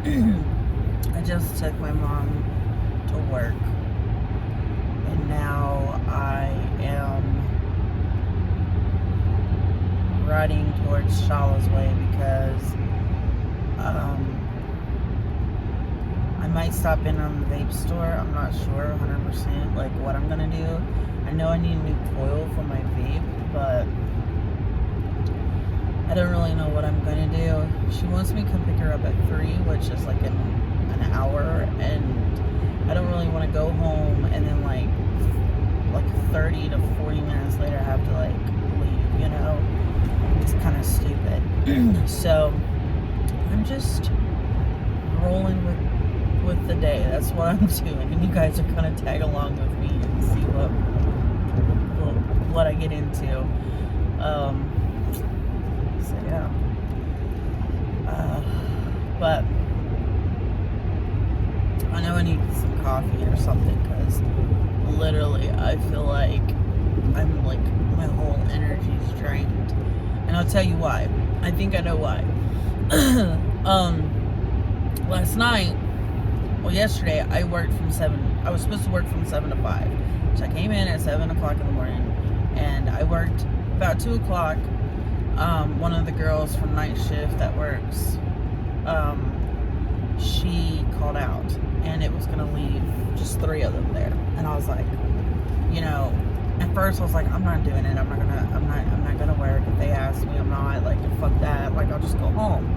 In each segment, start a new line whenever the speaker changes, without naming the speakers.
I just took my mom to work, and now I am riding towards Shala's Way because I might stop in on the vape store. I'm not sure 100% like what I'm gonna do. I know I need a new coil for my vape, but I don't really know what I'm gonna do. She wants me to come pick her up at 3, which is like an hour, and I don't really want to go home and then like 30 to 40 minutes later I have to like leave, you know? It's kind of stupid. So I'm just rolling with the day. That's what I'm doing, and you guys are gonna tag along with me and see what I get into. So yeah. But I know I need some coffee or something because literally I feel like I'm like my whole energy's drained, and I'll tell you why. I think I know why. Last night, well, yesterday I worked from 7. I was supposed to work from 7 to 5, so I came in at 7 o'clock in the morning, and I worked about 2 o'clock. One of the girls from night shift that works, she called out, and it was gonna leave just 3 of them there, and I was like, you know, at first I was like, I'm not doing it. I'm not gonna work. If they ask me, I'm not. Like, fuck that. Like, I'll just go home.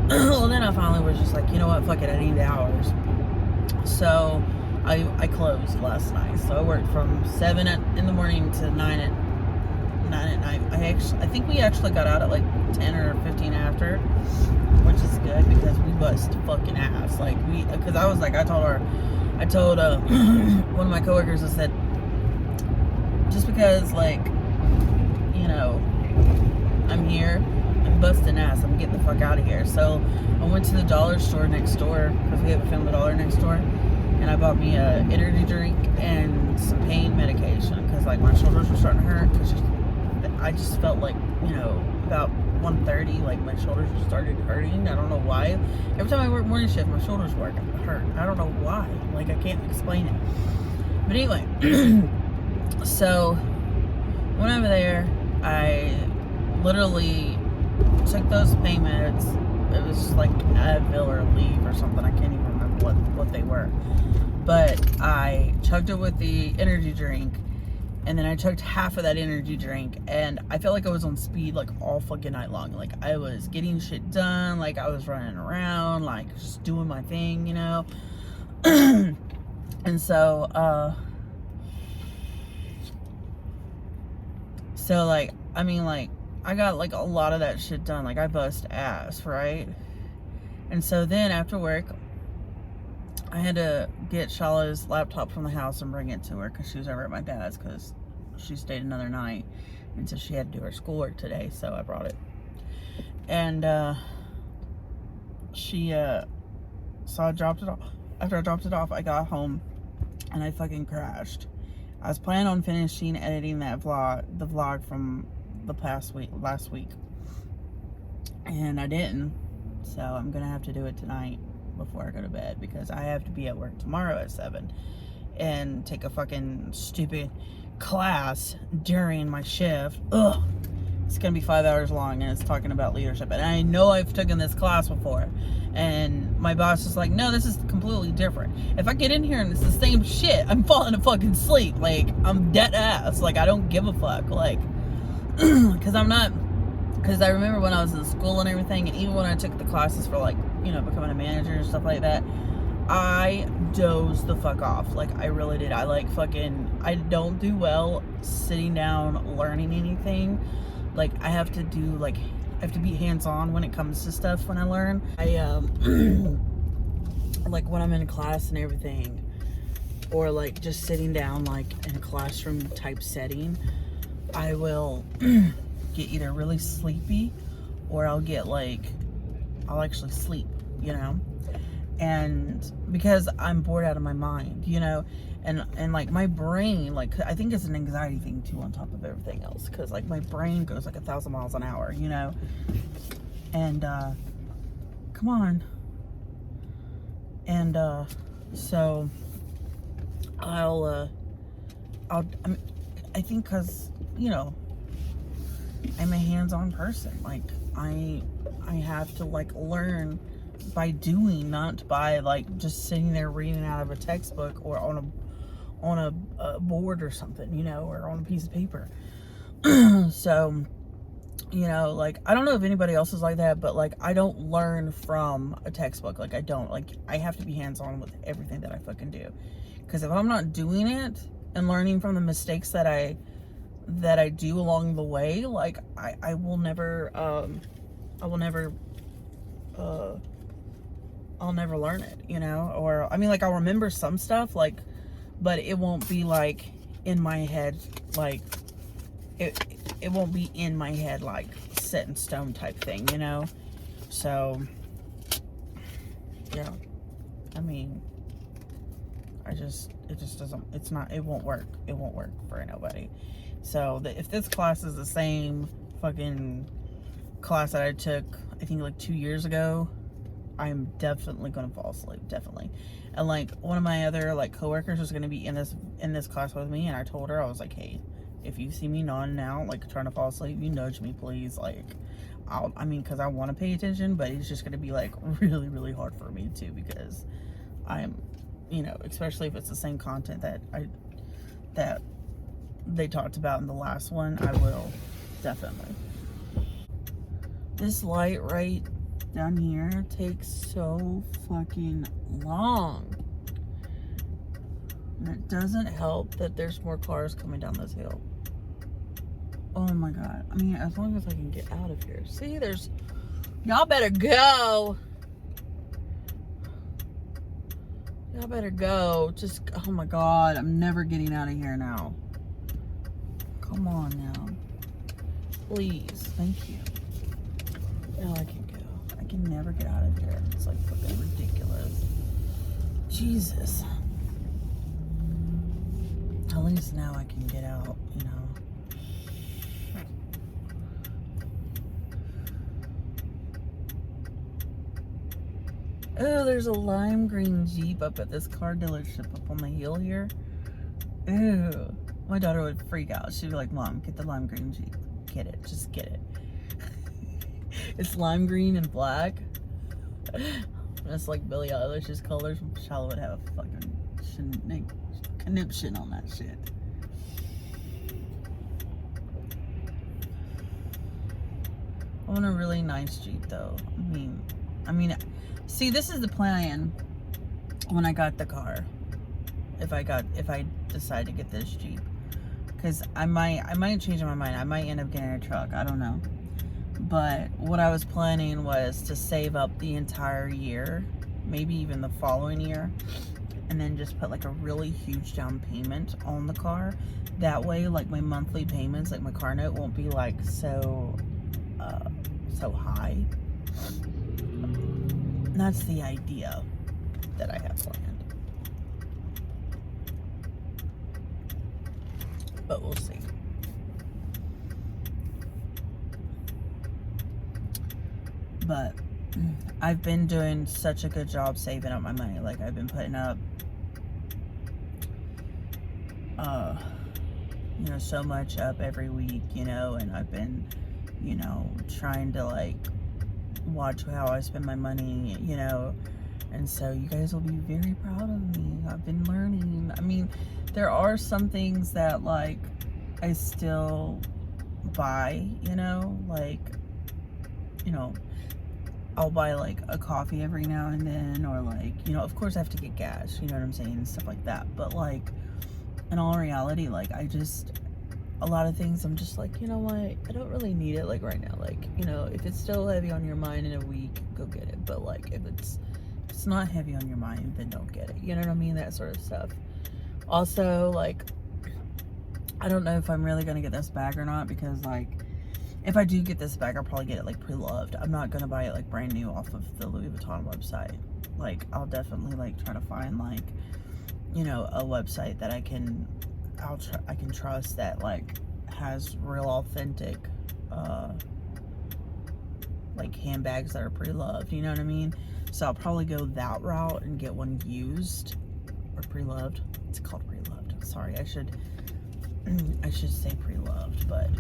Well, then I finally was just like, you know what? Fuck it. I need the hours. So I closed last night. So I worked from 7 in the morning to 9 at night. I think we actually got out at like 10 or 15 after, which is good because we bust fucking ass. Like, because I was like, I told one of my coworkers, I said, just because, like, you know, I'm here, I'm busting ass, I'm getting the fuck out of here. So I went to the dollar store next door, because we have a Family Dollar next door, and I bought me a energy drink and some pain medication, because, like, my shoulders were starting to hurt, because I just felt like, you know, about 1:30, like, my shoulders started hurting. I don't know why. Every time I work morning shift, my shoulders hurt. I don't know why. Like, I can't explain it. But anyway, so went over there. I literally took those pain meds. It was like Advil or Aleve or something. I can't even remember what they were. But I chugged it with the energy drink, and then I chugged half of that energy drink, and I felt like I was on speed like all fucking night long. Like, I was getting shit done, like I was running around, like just doing my thing, you know. And so like, I mean, like, I got like a lot of that shit done. Like, I bust ass, right? And so then after work, I had to get Shala's laptop from the house and bring it to her because she was over at my dad's because she stayed another night, and so she had to do her schoolwork today, so I brought it. And so I dropped it off. After I dropped it off, I got home and I fucking crashed. I was planning on finishing editing the vlog from last week, and I didn't. So I'm gonna have to do it tonight before I go to bed, because I have to be at work tomorrow at 7 and take a fucking stupid class during my shift. Ugh. It's gonna be 5 hours long, and it's talking about leadership, and I know I've taken this class before, and my boss is like, no, this is completely different. If I get in here and it's the same shit, I'm falling to fucking sleep. Like, I'm dead ass. Like, I don't give a fuck. Like, because I remember when I was in school and everything, and even when I took the classes for, like, you know, becoming a manager and stuff like that, I dozed the fuck off. Like, I really did. I don't do well sitting down learning anything. Like, I have to be hands-on when it comes to stuff when I learn. Like, when I'm in class and everything, or like just sitting down like in a classroom type setting, I will get either really sleepy, or I'll actually sleep, you know? And because I'm bored out of my mind, you know, and like my brain, like, I think it's an anxiety thing too on top of everything else, because like my brain goes like 1,000 miles an hour, you know. And come on, And so I'll I think because, you know, I'm a hands-on person. Like, I have to, like, learn by doing, not by, like, just sitting there reading out of a textbook or on a board or something, you know, or on a piece of paper. So, you know, like, I don't know if anybody else is like that, but, like, I don't learn from a textbook. Like, I don't. Like, I have to be hands-on with everything that I fucking do. Because if I'm not doing it and learning from the mistakes that I do along the way, like, I will never, I'll never learn it, you know? Or, I mean, like, I'll remember some stuff, like, but it won't be, like, in my head, like, it won't be in my head, like, set in stone type thing, you know? So, yeah. I mean, it just doesn't, it won't work. It won't work for nobody. So, if this class is the same fucking class that I took, I think, like, 2 years ago, I'm definitely going to fall asleep, definitely. And, like, one of my other, like, coworkers was going to be in this class with me, and I told her, I was like, hey, if you see me nodding out, like, trying to fall asleep, you nudge me, please. Like, because I want to pay attention, but it's just going to be, like, really, really hard for me, too, because I'm, you know, especially if it's the same content that they talked about in the last one, I will, definitely. This light right down here takes so fucking long. And it doesn't help that there's more cars coming down this hill. Oh my god. I mean, as long as I can get out of here. See, y'all better go. Y'all better go. Just, oh my god, I'm never getting out of here now. Come on now. Please. Thank you. Now I can go. I can never get out of here. It's like fucking ridiculous. Jesus. At least now I can get out, you know. Oh, there's a lime green Jeep up at this car dealership up on the hill here. Ew. My daughter would freak out. She'd be like, Mom, get the lime green Jeep. Get it. Just get it. It's lime green and black. That's like Billie Eilish's colors. Charlotte would have a fucking conniption on that shit. I want a really nice Jeep though. I mean, see, this is the plan when I got the car. If I decide to get this Jeep, because I might change my mind. I might end up getting a truck. I don't know. But what I was planning was to save up the entire year, maybe even the following year, and then just put like a really huge down payment on the car. That way, like, my monthly payments, like my car note, won't be like so high. And that's the idea that I have planned. But we'll see. But I've been doing such a good job saving up my money. Like, I've been putting up you know, so much up every week, you know, and I've been, you know, trying to, like, watch how I spend my money, you know, and so you guys will be very proud of me. I've been learning. I mean, there are some things that, like, I still buy, you know, like, you know, I'll buy, like, a coffee every now and then, or, like, you know, of course I have to get gas, you know what I'm saying, and stuff like that, but, like, in all reality, like, a lot of things I'm just like, you know what, I don't really need it, like, right now. Like, you know, if it's still heavy on your mind in a week, go get it. But, like, if it's not heavy on your mind, then don't get it, you know what I mean? That sort of stuff. Also, like, I don't know if I'm really gonna get this bag or not, because, like, if I do get this bag, I'll probably get it, like, pre-loved. I'm not gonna buy it, like, brand new off of the Louis Vuitton website. Like, I'll definitely, like, try to find, like, you know, a website that I can trust, that, like, has real authentic like handbags that are pre-loved, you know what I mean? So I'll probably go that route and get one used or pre-loved. It's called pre-loved. Sorry, I should say pre-loved, but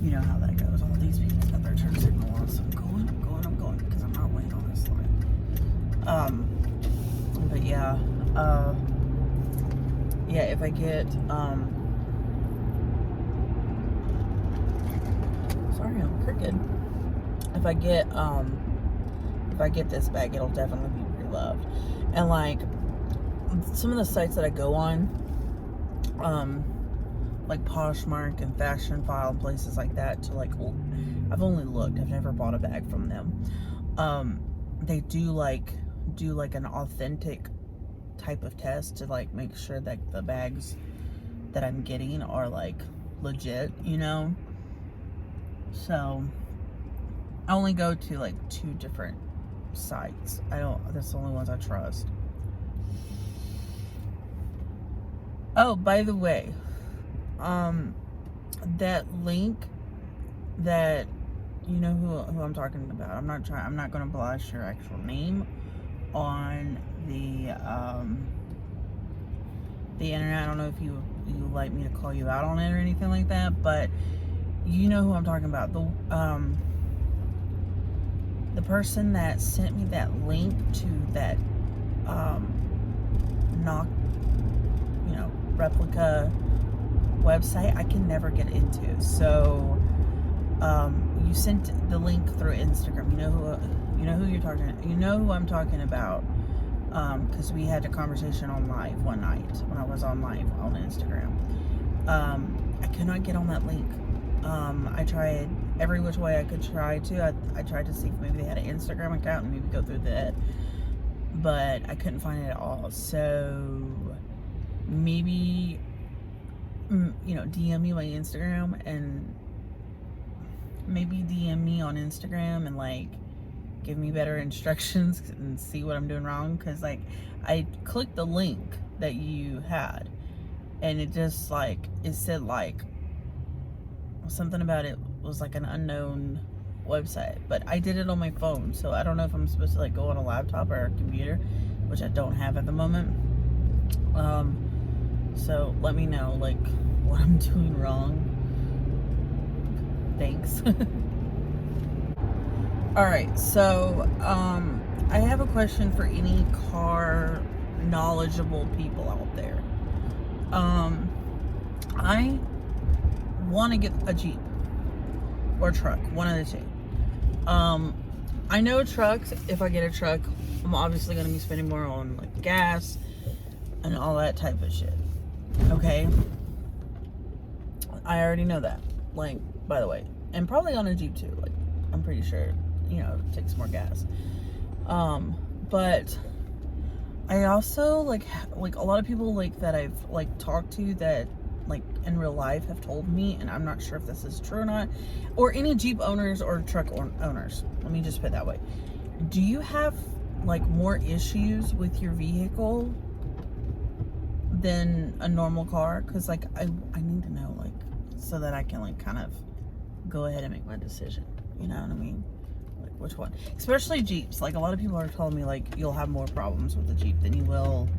you know how that goes. All these people got their turn signal on, so I'm going because I'm not waiting on this line. But yeah, if I get sorry, I'm crooked. If I get this bag, it'll definitely be pre-loved. And like some of the sites that I go on, like Poshmark and Fashion File and places like that, to like, I've only looked, I've never bought a bag from them. They do like an authentic type of test to like make sure that the bags that I'm getting are like legit, you know. So I only go to like 2 different sites. That's the only ones I trust. Oh, by the way, that link that, you know who I'm talking about. I'm not going to blast your actual name on the internet. I don't know if you like me to call you out on it or anything like that, but you know who I'm talking about. The person that sent me that link to that replica website, I can never get into. So you sent the link through Instagram. You know who you're talking. You know who I'm talking about. Because we had a conversation on live one night when I was on live on Instagram. I could not get on that link. I tried every which way I could try to. I tried to see if maybe they had an Instagram account and maybe go through that, but I couldn't find it at all. So maybe, DM me my Instagram, and maybe DM me on Instagram and like give me better instructions and see what I'm doing wrong. Because like I clicked the link that you had and it just like, it said like something about it was like an unknown website, but I did it on my phone, so I don't know if I'm supposed to like go on a laptop or a computer, which I don't have at the moment. So let me know like what I'm doing wrong. Thanks. All right, so I have a question for any car knowledgeable people out there. I want to get a Jeep or a truck, one of the two. I know trucks, if I get a truck, I'm obviously going to be spending more on like gas and all that type of shit. Okay, I already know that, like, by the way, and probably on a Jeep too. Like, I'm pretty sure, it takes more gas. But I also like a lot of people like that I've like talked to that like in real life have told me, and I'm not sure if this is true or not, or any Jeep owners or truck owners, let me just put it that way. Do you have like more issues with your vehicle than a normal car? Because like I need to know, like, so that I can like kind of go ahead and make my decision, you know what I mean? Like which one, especially Jeeps. Like a lot of people are telling me like you'll have more problems with a Jeep than you will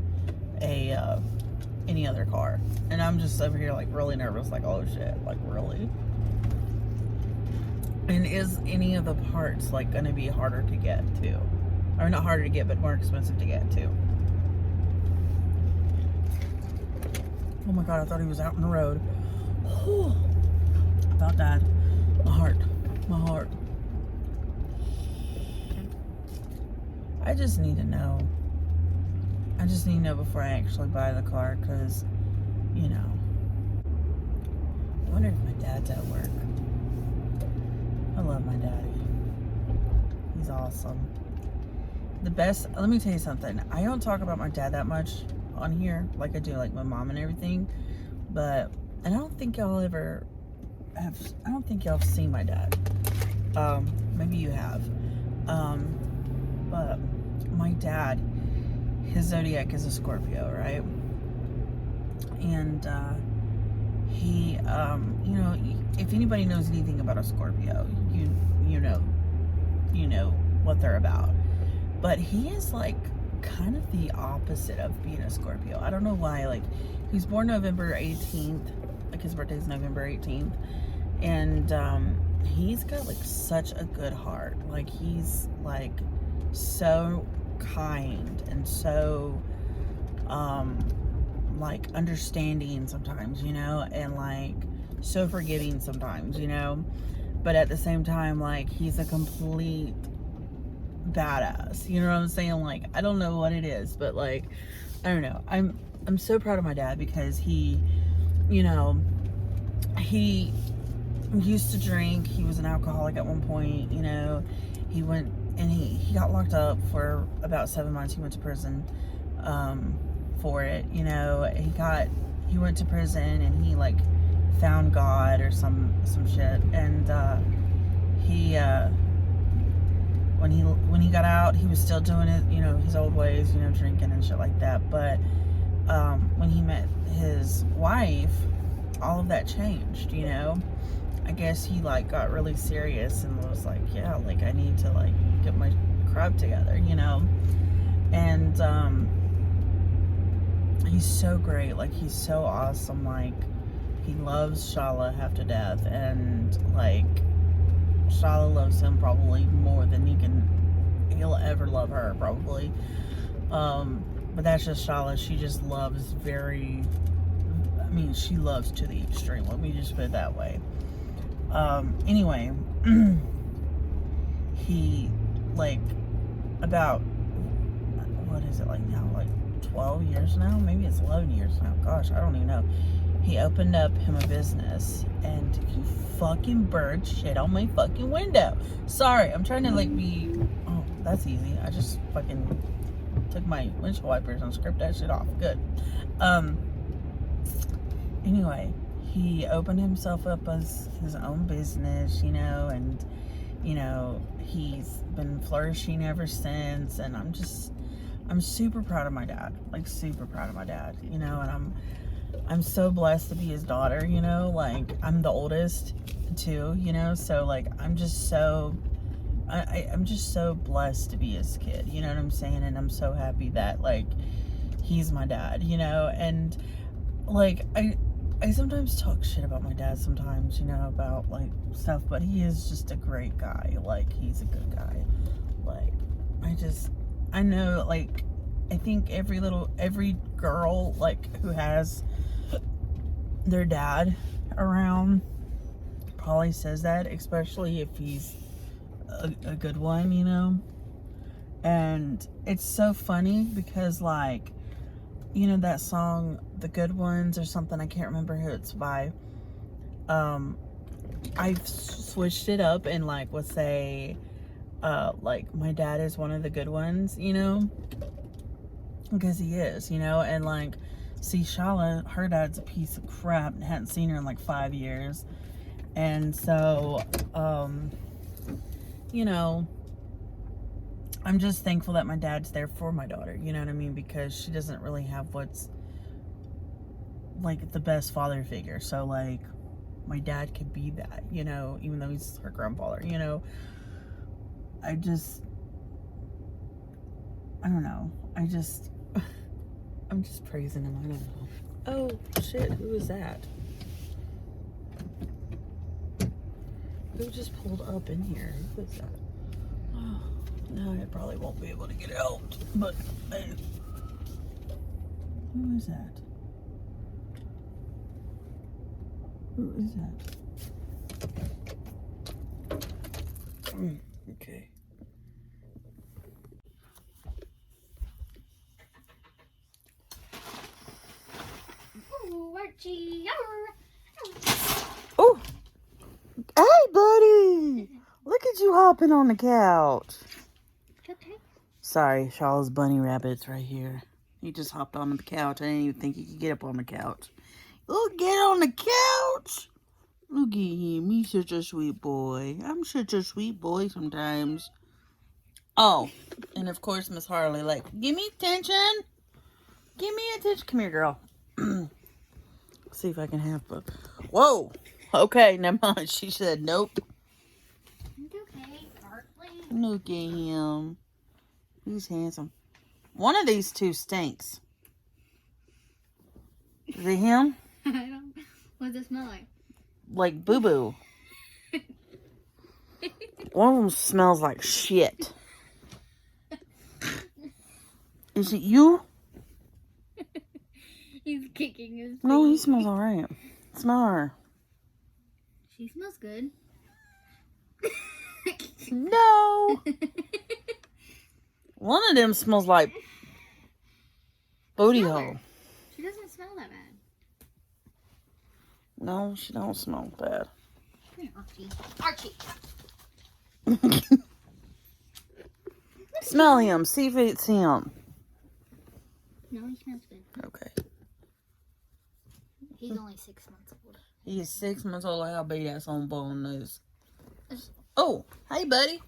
any other car, and I'm just over here like really nervous, like, oh shit, like really? And is any of the parts like gonna be harder to get too, or not harder to get but more expensive to get too? Oh my god, I thought he was out in the road. Oh, I thought that. My heart. I just need to know. I just need to know before I actually buy the car, because, I wonder if my dad's at work. I love my daddy. He's awesome. The best, let me tell you something. I don't talk about my dad that much on here, like I do like my mom and everything, and I don't think y'all ever have, I don't think y'all have seen my dad. Maybe you have. But my dad, his zodiac is a Scorpio, right? And he, if anybody knows anything about a Scorpio, you know what they're about. But he is like kind of the opposite of being a Scorpio. I don't know why. Like, he's born November 18th. Like, his birthday's November 18th. And he's got like such a good heart. Like, he's like so kind and so like understanding sometimes, you know, and like so forgiving sometimes, you know. But at the same time, like, he's a complete badass, you know what I'm saying? Like, I don't know what it is, but like, I don't know. I'm so proud of my dad because he, you know, he used to drink. He was an alcoholic at one point, you know. He went and he got locked up for about 7 months. He went to prison for it, you know. He went to prison and he like found God or some shit, and he when he got out, he was still doing it, you know, his old ways, you know, drinking and shit like that. But when he met his wife, all of that changed, you know. I guess he like got really serious and was like, yeah, like, I need to like get my crap together, you know. And he's so great. Like, he's so awesome. Like, he loves Shala half to death, and like, Shala loves him probably more than he'll ever love her, probably. But that's just Shala. She just loves she loves to the extreme. Let me just put it that way. Anyway, he, like, about, what is it, like, now, like, 12 years now? Maybe it's 11 years now. Gosh, I don't even know. He opened up him a business, and you fucking bird shit on my fucking window. Sorry, I'm trying to, like, oh, that's easy. I just fucking took my windshield wipers and scraped that shit off. Good. Anyway, he opened himself up as his own business, you know, and, you know, he's been flourishing ever since, and I'm super proud of my dad, like, super proud of my dad, you know. And I'm so blessed to be his daughter, you know. Like, I'm the oldest too, you know, so like, I'm just so blessed to be his kid, you know what I'm saying? And I'm so happy that, like, he's my dad, you know. And like, I sometimes talk shit about my dad sometimes, you know, about like stuff, but he is just a great guy. Like, he's a good guy. Like, I know, like, I think every girl, like, who has their dad around probably says that, especially if he's a good one, you know. And it's so funny because, like, you know that song, The Good Ones or something, I can't remember who it's by. I've switched it up and like would say, like, my dad is one of the good ones, you know, because he is, you know. And like, see, Shala, her dad's a piece of crap and hadn't seen her in like 5 years. And so, you know, I'm just thankful that my dad's there for my daughter, you know what I mean? Because she doesn't really have what's like the best father figure. So like, my dad could be that, you know, even though he's her grandfather, you know. I don't know. I'm just praising him. I don't know. Oh shit, who is that? Who just pulled up in here? Who is that? Oh, no, I probably won't be able to get out. But who is that? Who is that? Okay.
Ooh, Archie.
Oh, hey, buddy! Look at you hopping on the couch.
Okay.
Sorry, Shaw's bunny rabbit's right here. He just hopped onto the couch. I didn't even think he could get up on the couch. Look, get on the couch. Look at him. He's such a sweet boy. I'm such a sweet boy sometimes. Oh, and of course, Miss Harley, like, give me attention. Give me attention. Come here, girl. See if I can have book. Whoa. Okay, never mind. She said nope.
It's okay, Hartley.
Look at him. He's handsome. One of these two stinks. Is it him?
I don't. What does it smell like?
Like boo-boo. One of them smells like shit. Is it you?
He's kicking his feet.
No, he smells alright. Smell her.
She smells good.
No! One of them smells like booty hole.
She doesn't smell that bad.
No, she don't smell bad.
Come here, Archie. Archie.
Smell him. See if it's him.
No, he smells good.
Okay.
He's only 6 months old.
He's 6 months old. I'll be that's on bone news. Oh, hey, buddy.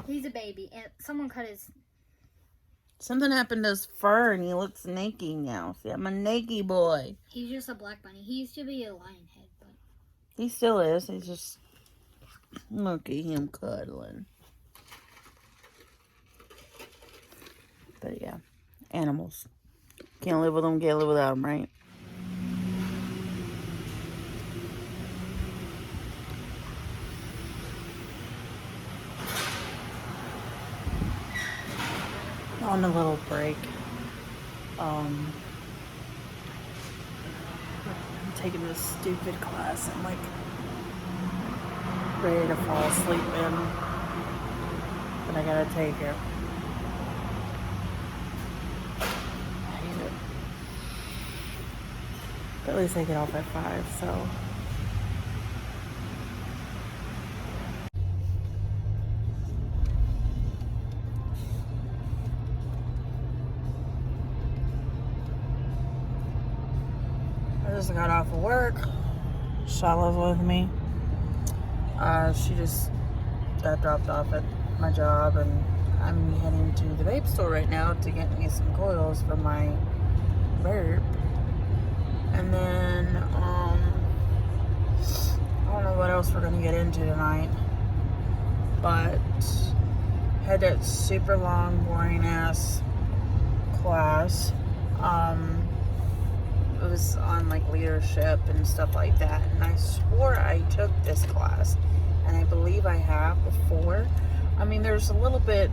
He's a baby, and someone cut his.
Something happened to his fur, and he looks naked now. See, I'm a naked boy.
He's just a black bunny. He used to be a lion head, but
He still is. He's just... Look at him cuddling. But yeah, animals. Can't live with them, can't live without them, right? On a little break. I'm taking this stupid class. I'm like ready to fall asleep in, but I gotta take it. I hate it. But at least I get off at 5, so. I just got off of work. Shala's with me. She just got dropped off at my job, and I'm heading to the vape store right now to get me some coils for my vape. And then, I don't know what else we're gonna get into tonight, but had that super long, boring ass class. It was on like leadership and stuff like that, and I swore I took this class, and I believe I have before. I mean, there's a little bit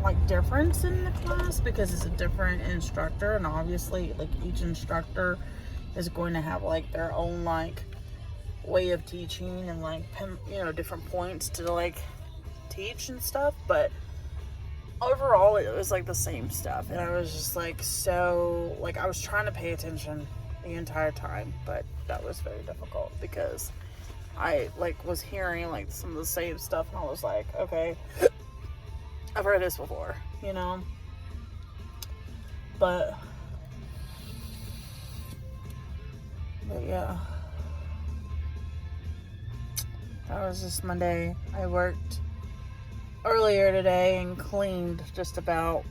like difference in the class because it's a different instructor, and obviously like each instructor is going to have like their own like way of teaching and like different points to like teach and stuff, but overall it was like the same stuff, and I was just like, so like I was trying to pay attention the entire time, but that was very difficult because I like was hearing like some of the same stuff, and I was like, okay, I've heard this before, but yeah, that was just Monday. I worked earlier today and cleaned just about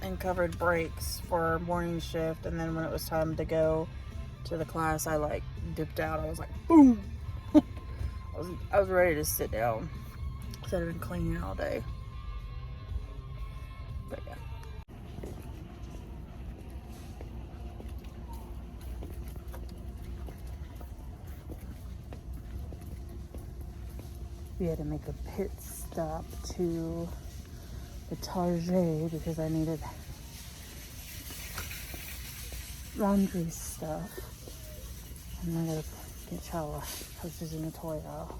and covered breaks for morning shift, and then when it was time to go to the class, I like dipped out. I was like, boom. I was ready to sit down instead of cleaning all day. But yeah. We had to make a pit stop to the Target because I needed laundry stuff. And I gotta get Chala because she's in the toy aisle.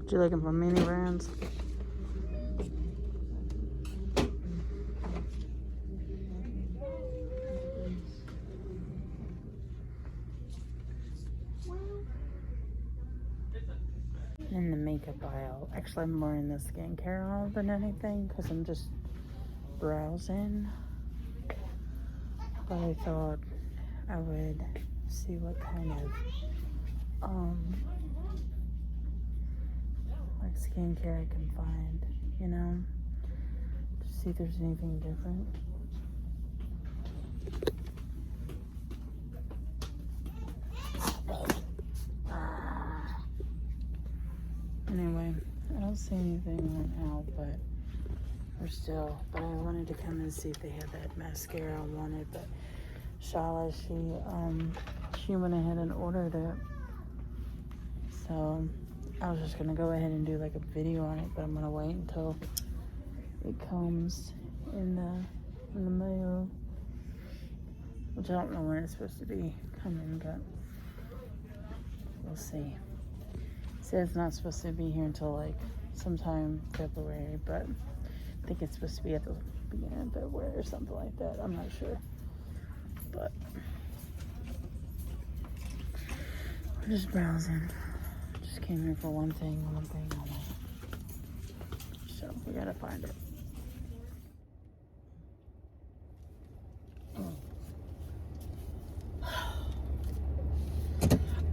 Do you like them from mini brands? In the makeup aisle. Actually, I'm more in the skincare aisle than anything because I'm just browsing. But I thought I would see what kind of like skincare I can find, you know, to see if there's anything different. Anyway, I don't see anything right now, but I wanted to come and see if they had that mascara I wanted, but Shala, she went ahead and ordered it. So I was just gonna go ahead and do like a video on it, but I'm gonna wait until it comes in the mail, which I don't know when it's supposed to be coming, but we'll see. It says it's not supposed to be here until like sometime February, but I think it's supposed to be at the beginning of February or something like that. I'm not sure, but we're just browsing. Just came here for one thing only. So we gotta find it.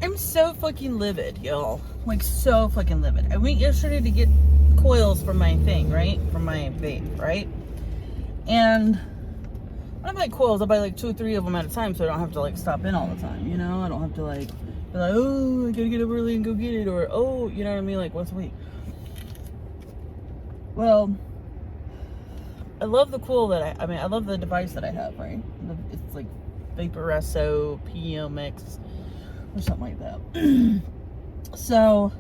I'm so fucking livid, y'all. Like, so fucking livid. I went yesterday to get coils for my thing, right? For my vape, right? And when I buy coils, I buy like 2 or 3 of them at a time, so I don't have to like stop in all the time, you know? I don't have to like be like, oh, I gotta get up early and go get it, or oh, you know what I mean? Like once a week. Well, I love the coil that I love the device that I have, right? It's like Vaporesso PMX or something like that. So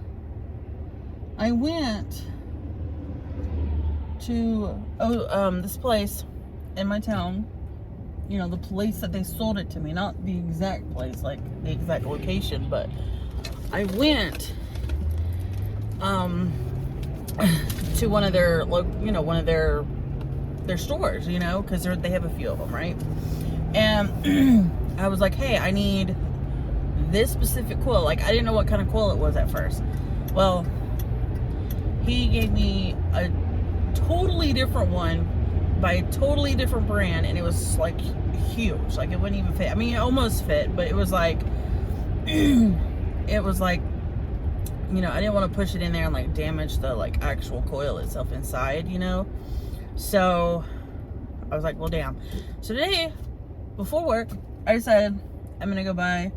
I went to this place in my town, you know, the place that they sold it to me, not the exact place, like the exact location, but I went to one of their their stores, you know, because they have a few of them, right? And I was like, hey, I need this specific coil. Like, I didn't know what kind of coil it was at first. Well, he gave me a totally different one by a totally different brand, and it was like huge. Like, it wouldn't even fit. I mean, it almost fit, but it was like it was like, you know, I didn't want to push it in there and like damage the like actual coil itself inside, you know. So I was like, well, damn. So today, before work, I decided I'm gonna go buy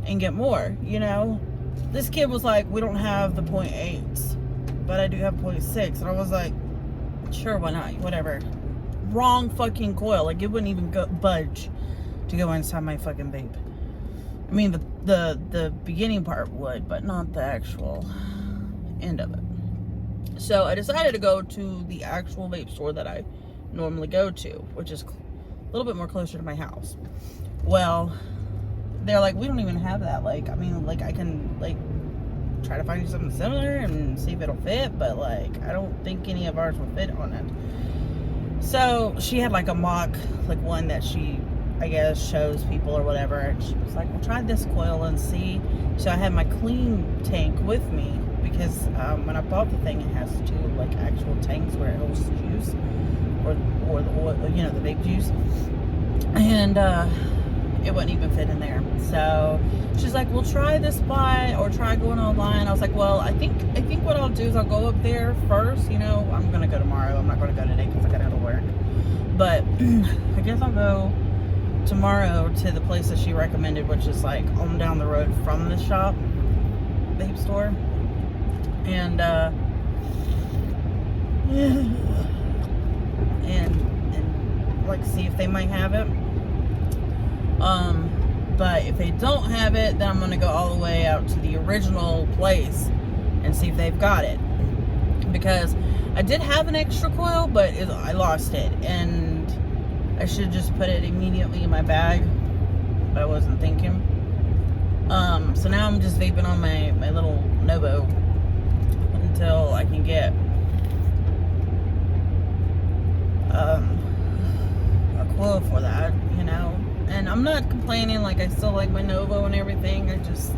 and get more, you know. This kid was like, we don't have the 0.8s, but I do have 0.6, and I was like, sure, why not, whatever. Wrong fucking coil. Like, it wouldn't even budge to go inside my fucking vape. I mean, the beginning part would, but not the actual end of it. So I decided to go to the actual vape store that I normally go to, which is a little bit more closer to my house. Well, they're like, we don't even have that. Like, I mean, like, I can like try to find you something similar and see if it'll fit, but like, I don't think any of ours will fit on it. So she had like a mock, like one that she, I guess, shows people or whatever, and she was like, well, try this coil and see. So I had my clean tank with me, because when I bought the thing, it has 2 like actual tanks where it holds the juice or the oil, you know, the vape juice, and it wouldn't even fit in there. So she's like, well, try this buy or try going online. I was like, well, I think what I'll do is I'll go up there first, you know. I'm gonna go tomorrow. I'm not gonna go today because I gotta go to work, but I guess I'll go tomorrow to the place that she recommended, which is like on down the road from the shop, vape store, and like see if they might have it. But if they don't have it, then I'm gonna go all the way out to the original place and see if they've got it, because I did have an extra coil, but I lost it, and I should just put it immediately in my bag, but I wasn't thinking. So now I'm just vaping on my little Novo until I can get a coil for that, you know. And I'm not complaining, like, I still like my Novo and everything. I just,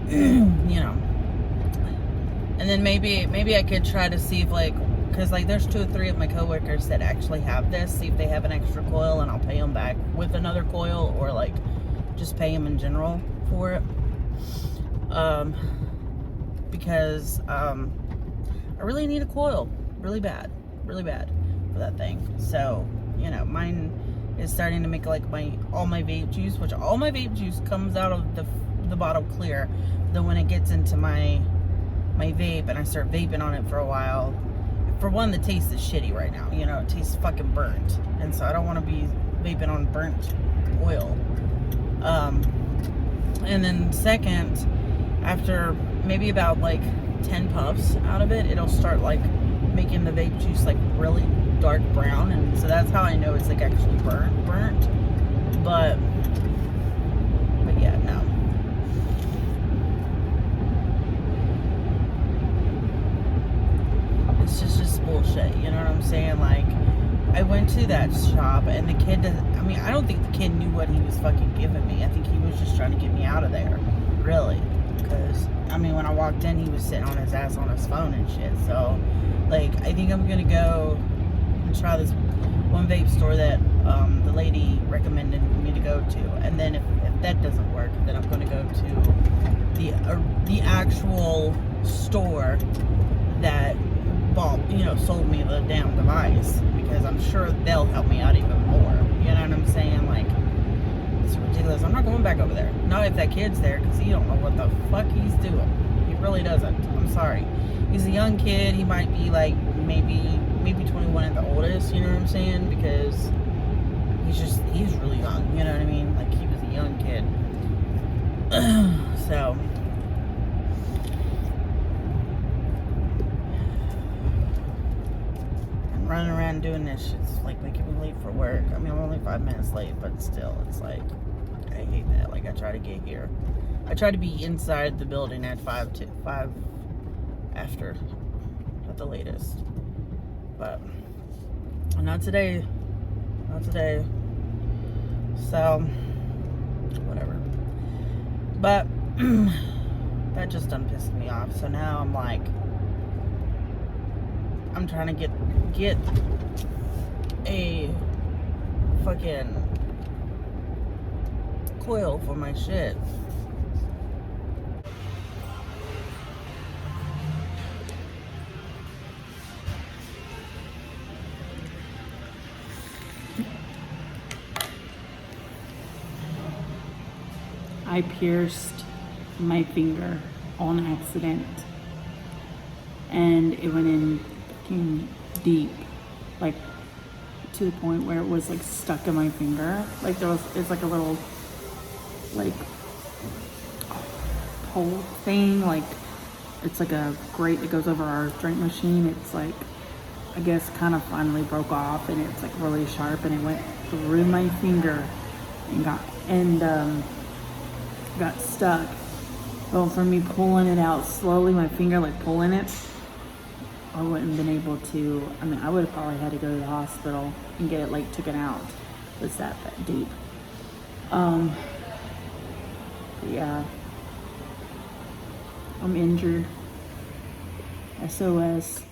you know. And then maybe I could try to see if, like, because like there's 2 or 3 of my coworkers that actually have this. See if they have an extra coil, and I'll pay them back with another coil, or like just pay them in general for it. Because I really need a coil, really bad for that thing. So you know, mine is starting to make like all my vape juice, which all my vape juice comes out of the bottle clear. Then when it gets into my vape and I start vaping on it for a while, for one, the taste is shitty right now. You know, it tastes fucking burnt, and so I don't want to be vaping on burnt oil. And then second, after maybe about like 10 puffs out of it, it'll start like making the vape juice like really dark brown, and so that's how I know it's like actually burnt. But yeah, no. It's just bullshit, you know what I'm saying? Like, I went to that shop and the kid I mean, I don't think the kid knew what he was fucking giving me. I think he was just trying to get me out of there, really. Because, I mean, when I walked in, he was sitting on his ass on his phone and shit. So, like, I think I'm gonna go and try this one vape store that the lady recommended me to go to. And then if that doesn't work, then I'm gonna go to the actual store that sold me the damn device, because I'm sure they'll help me out even more. You know what I'm saying? Like, it's ridiculous. I'm not going back over there. Not if that kid's there, because he don't know what the fuck he's doing. He really doesn't. I'm sorry. He's a young kid. He might be like maybe 21 at the oldest. You know what I'm saying? Because he's really young. You know what I mean? Like, he was a young kid. So. Running around doing this shit's like making me late for work. I mean, I'm only 5 minutes late, but still, it's like, I hate that. Like, I try to get here. I try to be inside the building at 5 after at the latest. But not today. Not today. So, whatever. But that just done pissed me off. So now I'm like, I'm trying to get a fucking coil for my shit.
I pierced my finger on accident, and it went in fucking deep, like to the point where it was like stuck in my finger. Like it's like a little like hole thing, like it's like a grate that goes over our drink machine. It's like, I guess, kind of finally broke off, and it's like really sharp, and it went through my finger and got stuck. Well, for me pulling it out slowly, my finger like pulling it, I wouldn't have been able to. I mean, I would have probably had to go to the hospital and get it like taken out. It's that deep. Yeah, I'm injured. SOS.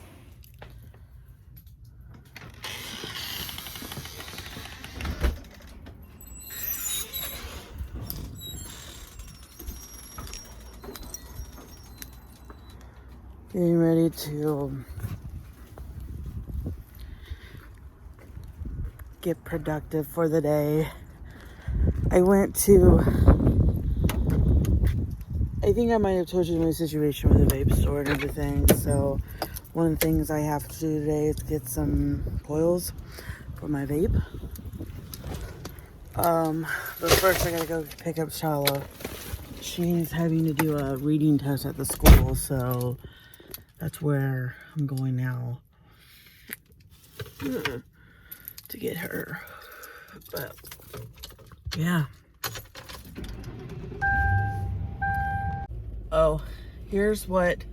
Getting ready to get productive for the day. I think I might have told you my situation with the vape store and everything. So one of the things I have to do today is get some coils for my vape. But first I gotta go pick up Shala. She's having to do a reading test at the school, so that's where I'm going now to get her. But yeah. Oh, here's what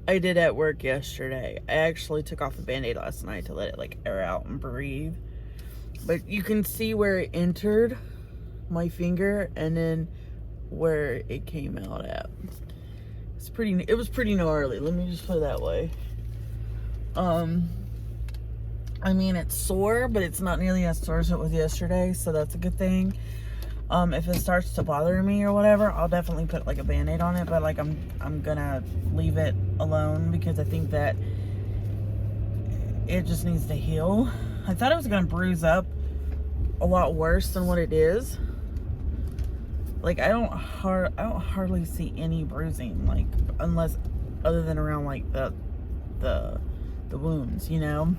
I did at work yesterday. I actually took off a Band-Aid last night to let it like air out and breathe. But you can see where it entered my finger and then where it came out at. It was pretty gnarly. Let me just put it that way. I mean, it's sore, but it's not nearly as sore as it was yesterday, so that's a good thing. If it starts to bother me or whatever, I'll definitely put like a band-aid on it, but like I'm gonna leave it alone because I think that it just needs to heal. I thought it was gonna bruise up a lot worse than what it is. Like I don't hardly see any bruising, like unless other than around like the wounds, you know.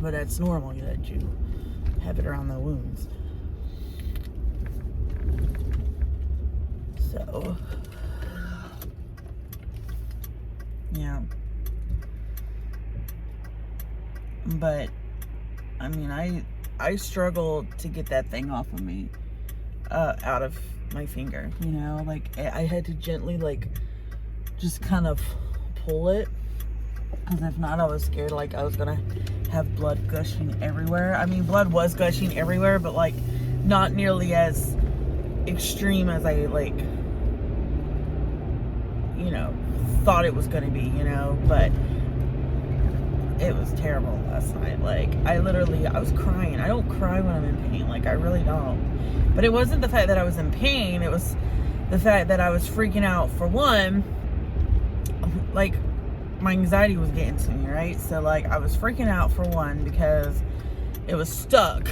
But that's normal that you have it around the wounds. So, yeah. But, I mean, I struggle to get that thing off of me, out of my finger, you know? Like, I had to gently, like, just kind of pull it. Because if not, I was scared, like, I was gonna have blood gushing everywhere. I mean, blood was gushing everywhere, but, like, not nearly as extreme as I, like, you know, thought it was gonna be, you know? But it was terrible last night. Like, I was crying. I don't cry when I'm in pain. Like, I really don't. But it wasn't the fact that I was in pain. It was the fact that I was freaking out. For one, like, my anxiety was getting to me, right? So, like, I was freaking out for one because it was stuck.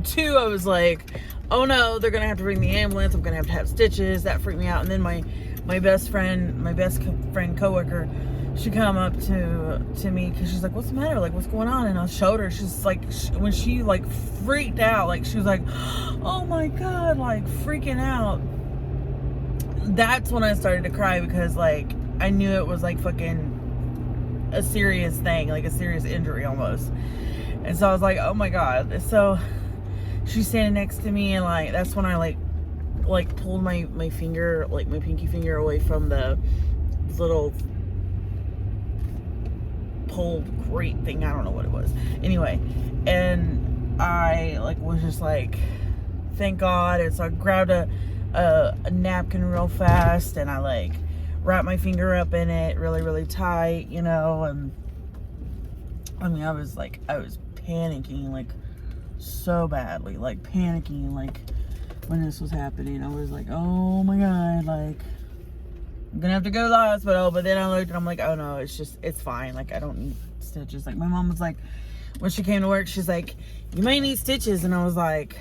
Two, I was like, oh no, they're gonna have to bring the ambulance. I'm gonna have to have stitches. That freaked me out. And then my best friend coworker, she come up to me because she's like, what's the matter? Like, what's going on? And I showed her. She's like, when she like freaked out, like she was like, oh my God, like freaking out. That's when I started to cry because like I knew it was like fucking a serious thing, like a serious injury almost. And so I was like, oh my God. So she's standing next to me, and like that's when I like pulled my finger, like my pinky finger, away from the little pole grate thing. I don't know what it was. Anyway, and I like was just like, thank God. And so I grabbed a napkin real fast, and I like wrapped my finger up in it really, really tight, you know. And I mean, I was panicking like so badly, like panicking, like when this was happening. I was like, oh my God, like I'm gonna have to go to the hospital. But then I looked and I'm like, oh no, it's fine. Like I don't need stitches. Like my mom was like, when she came to work, she's like, you may need stitches. And I was like,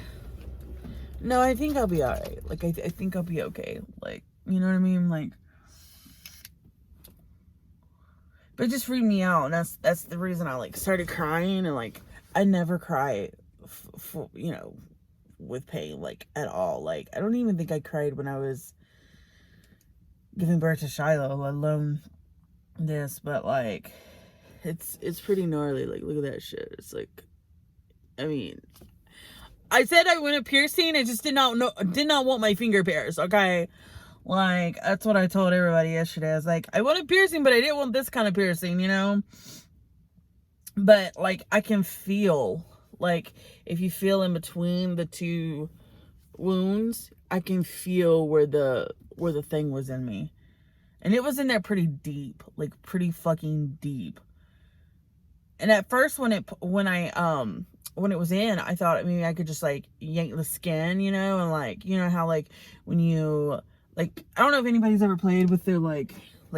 no, I think I'll be all right. Like I think I'll be okay. Like, you know what I mean? Like, but it just freaked me out. And that's the reason I like started crying. And like, I never cry for, you know, with pain, like at all. Like I don't even think I cried when I was giving birth to Shiloh, let alone this. But like it's pretty gnarly. Like look at that shit. It's like, I mean, I said I want a piercing. I just did not want my finger pierced, okay? Like that's what I told everybody yesterday. I was like, I want a piercing, but I didn't want this kind of piercing, you know. But like I can feel, like if you feel in between the two wounds, I can feel where the thing was in me. And it was in there pretty deep, like pretty fucking deep. And at first when it was in, I thought maybe I could just like yank the skin, you know, and like, you know how like when you like, I don't know if anybody's ever played with their like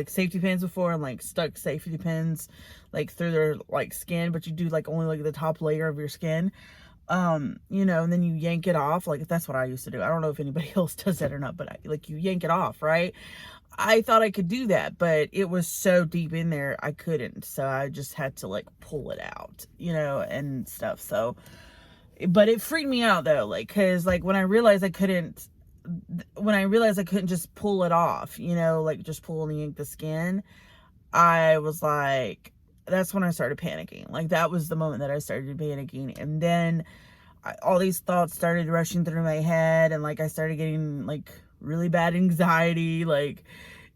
safety pins before and like stuck safety pins like through their like skin, but you do like only like the top layer of your skin, you know, and then you yank it off. Like that's what I used to do. I don't know if anybody else does that or not, but like you yank it off, right? I thought I could do that, but it was so deep in there I couldn't. So I just had to like pull it out, you know, and stuff. So, but it freaked me out though, like, cause like when I realized I couldn't just pull it off, you know, like just pull and yank the skin, I was like, that's when I started panicking. Like that was the moment that I started panicking. And then all these thoughts started rushing through my head, and like I started getting like really bad anxiety. Like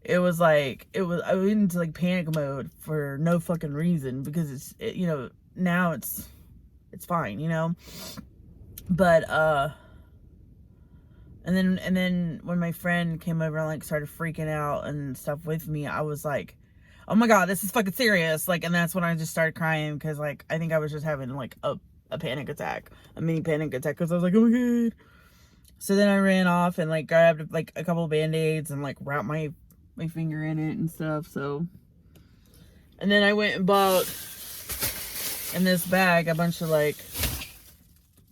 I went into like panic mode for no fucking reason, because you know, now it's fine, you know. But and then when my friend came over and like started freaking out and stuff with me, I was oh my God, this is fucking serious. Like, and that's when I just started crying because, like, I think I was just having, like, a panic attack, a mini panic attack because I was like, oh my God. So then I ran off and, like, grabbed, like, a couple of Band-Aids and, like, wrapped my finger in it and stuff, so. And then I went and bought in this bag a bunch of, like,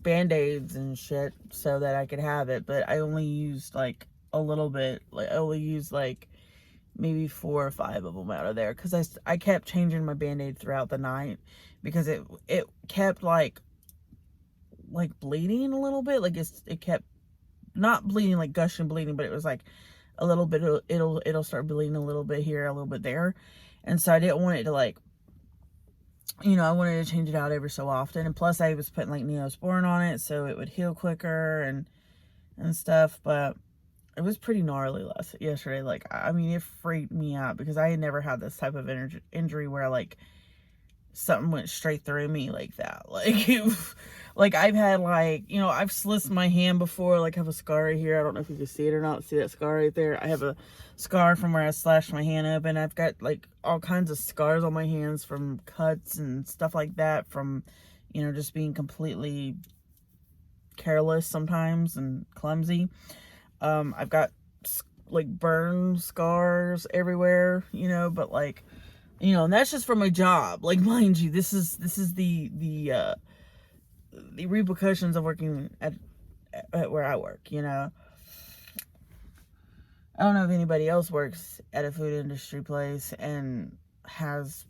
Band-Aids and shit so that I could have it, but I only used, like, a little bit. Like, I only used, like, maybe 4 or 5 of them out of there because I kept changing my Band-Aid throughout the night because it kept like bleeding a little bit. Like it kept not bleeding, like gushing bleeding, but it was like a little bit. It'll start bleeding a little bit here, a little bit there, and so I didn't want it to, like, I wanted to change it out every so often. And plus I was putting, like, Neosporin on it so it would heal quicker and stuff. But it was pretty gnarly yesterday. Like, I mean, it freaked me out because I had never had this type of injury where, like, something went straight through me like that. Like, like, I've had, like, I've sliced my hand before. Like, I have a scar right here. I don't know if you can see it or not. See that scar right there? I have a scar from where I slashed my hand open. I've got, like, all kinds of scars on my hands from cuts and stuff like that from, just being completely careless sometimes and clumsy. I've got, like, burn scars everywhere, but, like, and that's just from my job. Like, mind you, this is the repercussions of working at where I work, I don't know if anybody else works at a food industry place and has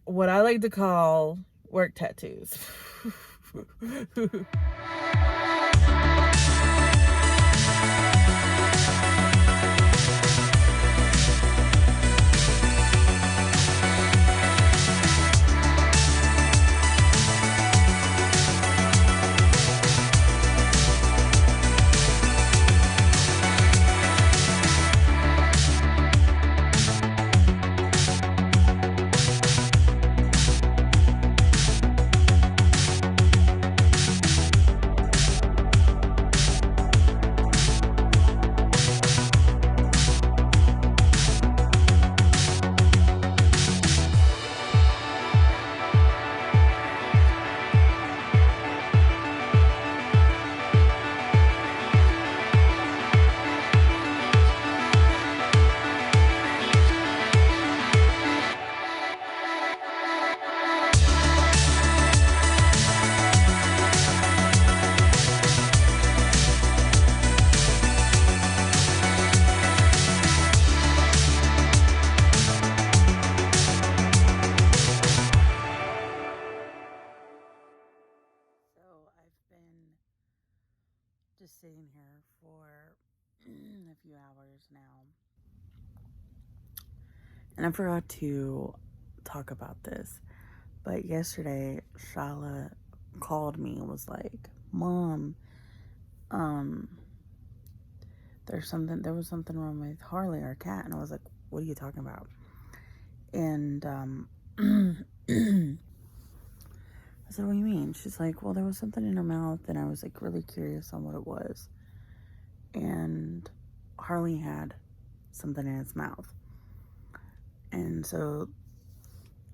what I like to call work tattoos. Just sitting here for a few hours now, and I forgot to talk about this, but yesterday Shala called me and was like, Mom, there was something wrong with Harley, our cat. And I was like, what are you talking about? And I said, what do you mean? She's like, well, there was something in her mouth, and I was, like, really curious on what it was. And Harley had something in its mouth. And so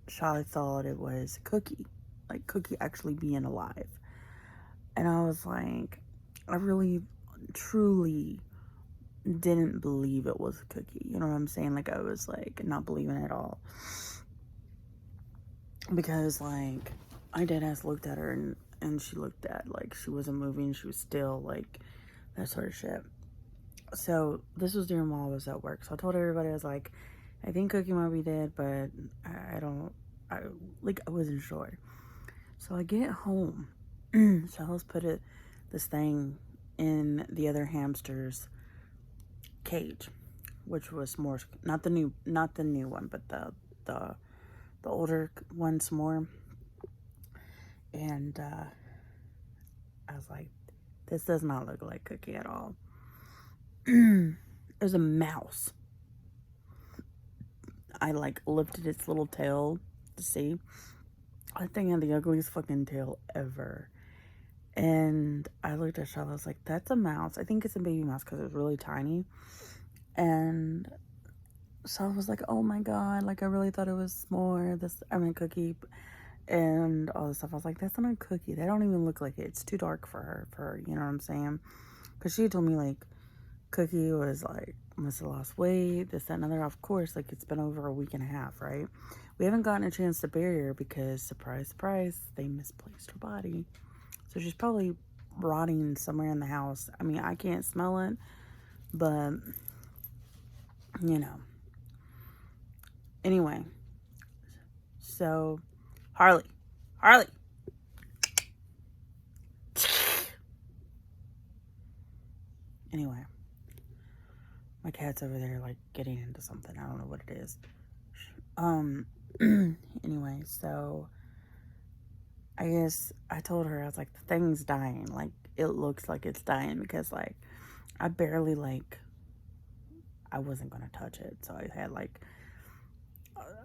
Charlotte thought it was Cookie, like Cookie actually being alive. And I was like, I really, truly didn't believe it was Cookie. You know what I'm saying? Like, I was, like, not believing it at all. Because, like, I deadass looked at her and she looked at, like, she wasn't moving, she was still, like, that sort of shit. So this was during while I was at work. So I told everybody, I was like, I think Cookie might be dead, but I wasn't sure. So I get home. So let's put this thing in the other hamster's cage, which was more, not the new one, but the older one, some more. And I was like, this does not look like Cookie at all. There's a mouse. I, like, lifted its little tail to see. That thing had the ugliest fucking tail ever. And I looked at Charlotte, I was like, that's a mouse. I think it's a baby mouse because it was really tiny. And So I was like, oh my God, like I really thought it was s'more, cookie and all this stuff. I was like, that's not a cookie. They don't even look like it. It's too dark for her, you know what I'm saying? Because she told me like cookie was like, must have lost weight, this, that, and other. Of course, like it's been over a week and a half, right? We haven't gotten a chance to bury her because, surprise, surprise, they misplaced her body. So she's probably rotting somewhere in the house. I mean, I can't smell it, but, you know. Anyway, so, Harley. Anyway, my cat's over there, like, getting into something. I don't know what it is. Anyway, so I guess I told her, I was like, the thing's dying. Like, it looks like it's dying because, like, I barely, like, I wasn't going to touch it. So I had, like,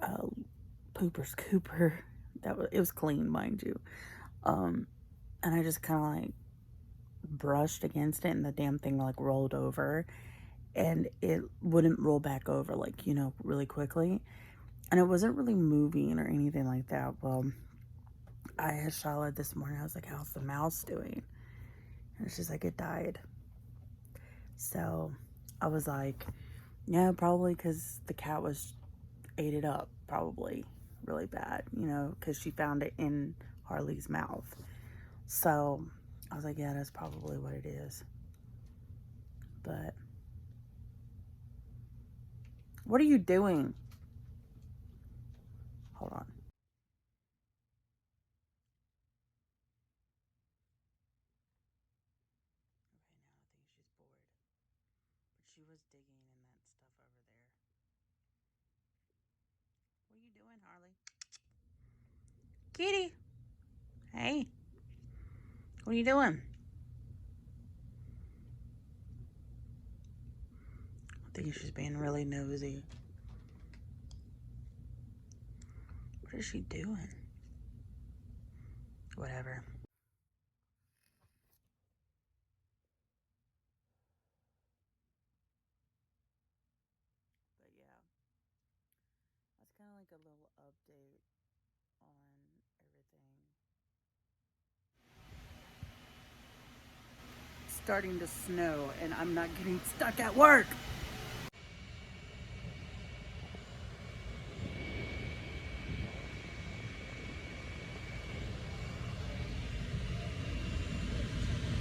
a pooper scooper. It was clean, mind you. And I just kind of, like, brushed against it and the damn thing, like, rolled over. And it wouldn't roll back over, like, you know, really quickly. And it wasn't really moving or anything like that. Well, I had Charlotte this morning. I was like, how's the mouse doing? And she's like, it died. So I was like, yeah, probably because the cat ate it up, probably really bad, you know, because she found it in Harley's mouth. So I was like, yeah, that's probably what it is. But what are you doing? Hold on. Okay, now I think she's bored. But she was digging in that stuff over there. What are you doing, Harley? Kitty. Hey. What are you doing? I think she's being really nosy. What is she doing? Whatever. But yeah, that's kind of like a little update on everything. It's starting to snow and I'm not getting stuck at work.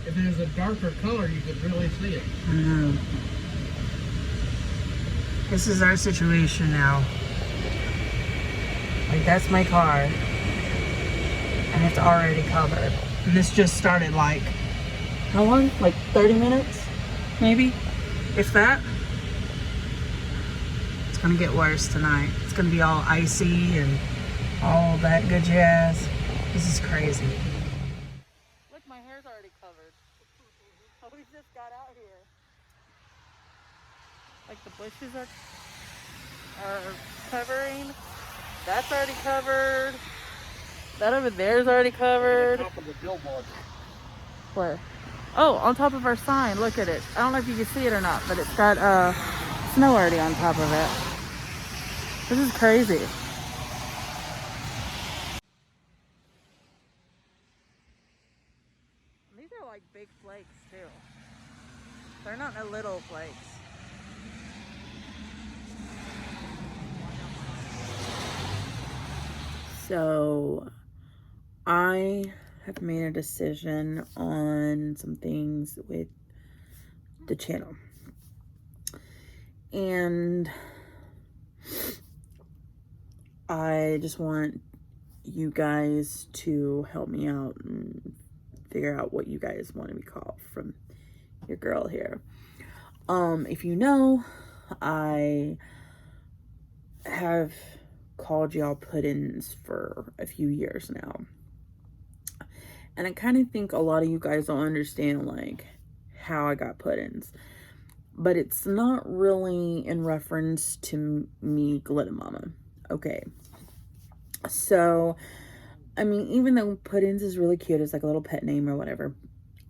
If it was a darker color, you could really see it.
I know. This is our situation now. Like, that's my car. And it's already covered. And this just started like, how long? Like 30 minutes? Maybe? If that? It's gonna get worse tonight. It's gonna be all icy and all that good jazz. This is crazy. Look, my hair's already covered. We just got out here. Like the bushes are covering. That's already covered. That over there is already covered.
On top of the billboard.
Where? Oh, on top of our sign. Look at it. I don't know if you can see it or not, but it's got snow already on top of it. This is crazy. These are like big flakes too. They're not no little flakes. So I have made a decision on some things with the channel. And I just want you guys to help me out and figure out what you guys want to be called from your girl here. If you know, I have called y'all put-ins for a few years now. And I kind of think a lot of you guys don't understand, like, how I got put-ins. But it's not really in reference to me, Glitter Mama. Okay. So, I mean, even though put-ins is really cute, it's like a little pet name or whatever,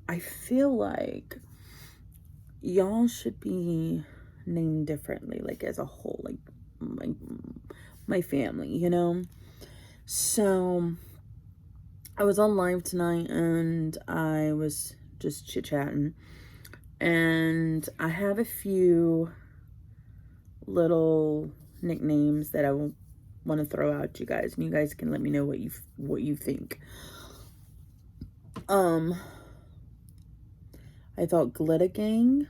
I feel like y'all should be named differently, like, as a whole. Like,
my family, you know. So I was on live tonight and I was just chit-chatting, and I have a few little nicknames that I want to throw out to you guys, and you guys can let me know what you think. I thought Glitta Gang,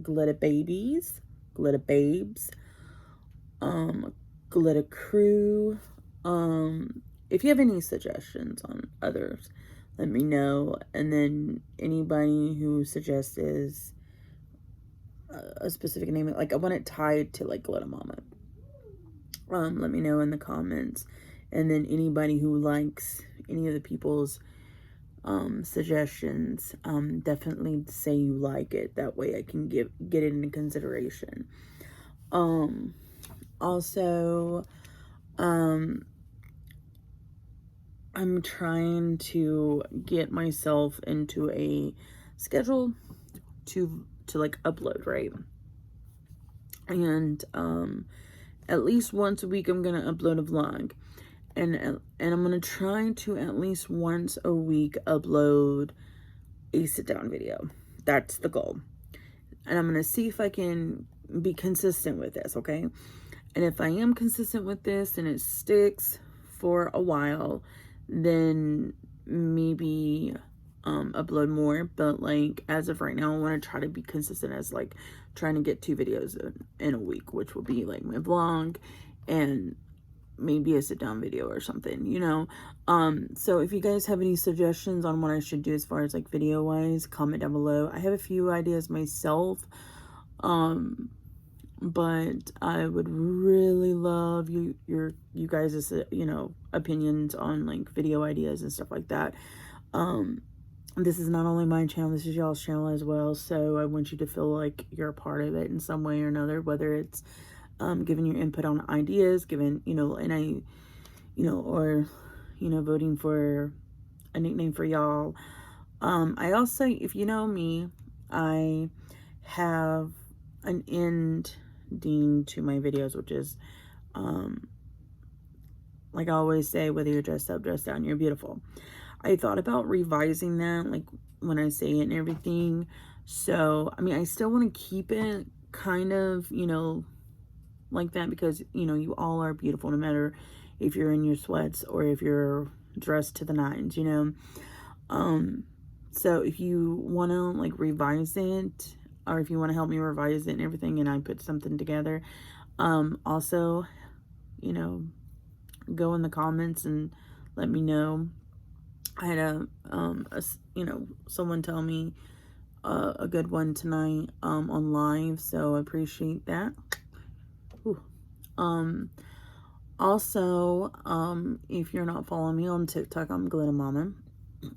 Glitta Babies, Glitta Babes, Glitta Crew. If you have any suggestions on others, let me know. And then anybody who suggests a specific name, like I want it tied to like Glitta Mama, let me know in the comments. And then anybody who likes any of the people's suggestions, definitely say you like it. That way I can get it into consideration. Also, I'm trying to get myself into a schedule to like upload, right? And at least once a week I'm gonna upload a vlog, and I'm gonna try to at least once a week upload a sit-down video. That's the goal. And I'm gonna see if I can be consistent with this, okay? And if I am consistent with this and it sticks for a while, then maybe upload more. But like as of right now, I want to try to be consistent as like trying to get 2 videos in a week, which will be like my vlog and maybe a sit down video or something, you know. So if you guys have any suggestions on what I should do as far as like video wise, comment down below. I have a few ideas myself, but I would really love you guys' you know, opinions on like video ideas and stuff like that. This is not only my channel, this is y'all's channel as well, so I want you to feel like you're a part of it in some way or another, whether it's giving your input on ideas, giving, you know, and I, you know, or, you know, voting for a nickname for y'all. I also, if you know me, I have an ending to my videos, which is, like I always say, whether you're dressed up, dressed down, you're beautiful. I thought about revising that, like when I say it and everything. So, I mean, I still want to keep it kind of, you know, like that, because, you know, you all are beautiful no matter if you're in your sweats or if you're dressed to the nines, you know. So if you want to like revise it, or if you want to help me revise it and everything, and I put something together, also, you know, go in the comments and let me know. I had a you know, someone tell me a good one tonight on live, so I appreciate that. Ooh. Also, if you're not following me on TikTok, I'm Glitta Mama.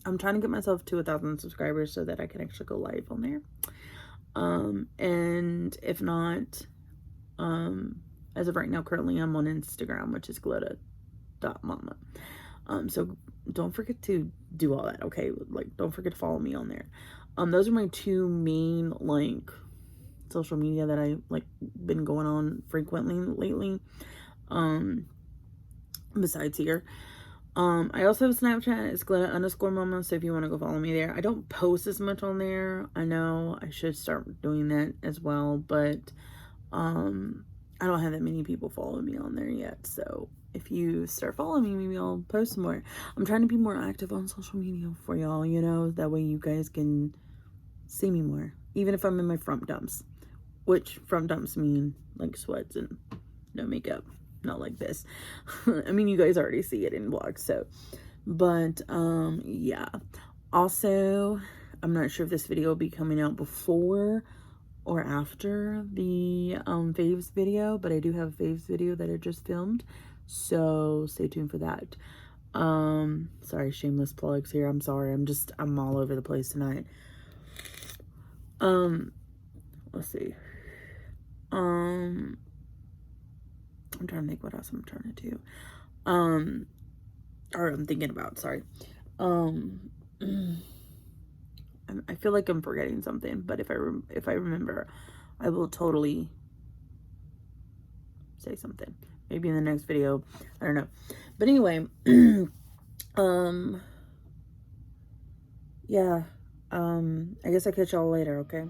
I'm trying to get myself to 1,000 subscribers so that I can actually go live on there. And if not, as of right now, currently I'm on Instagram, which is glitta.mama. So don't forget to do all that, okay? Like, don't forget to follow me on there. Those are my 2 main, like, social media that I, like, been going on frequently lately. Besides here. I also have Snapchat. It's glitta_mama, so if you want to go follow me there. I don't post as much on there. I know I should start doing that as well, but, I don't have that many people following me on there yet, so if you start following me, maybe I'll post more. I'm trying to be more active on social media for y'all, you know, that way you guys can see me more, even if I'm in my front dumps, which front dumps mean like sweats and no makeup, not like this. I mean, you guys already see it in vlogs, so, but, yeah. Also, I'm not sure if this video will be coming out before or after the faves video, but I do have a faves video that I just filmed, so stay tuned for that. Sorry, shameless plugs here. I'm sorry, I'm all over the place tonight. Let's see. I'm trying to think what else I'm trying to do. Or I'm thinking about, sorry.
I feel like I'm forgetting something, but if I remember, I will totally say something. Maybe in the next video. I don't know. But anyway, yeah. I guess I'll catch y'all later, okay?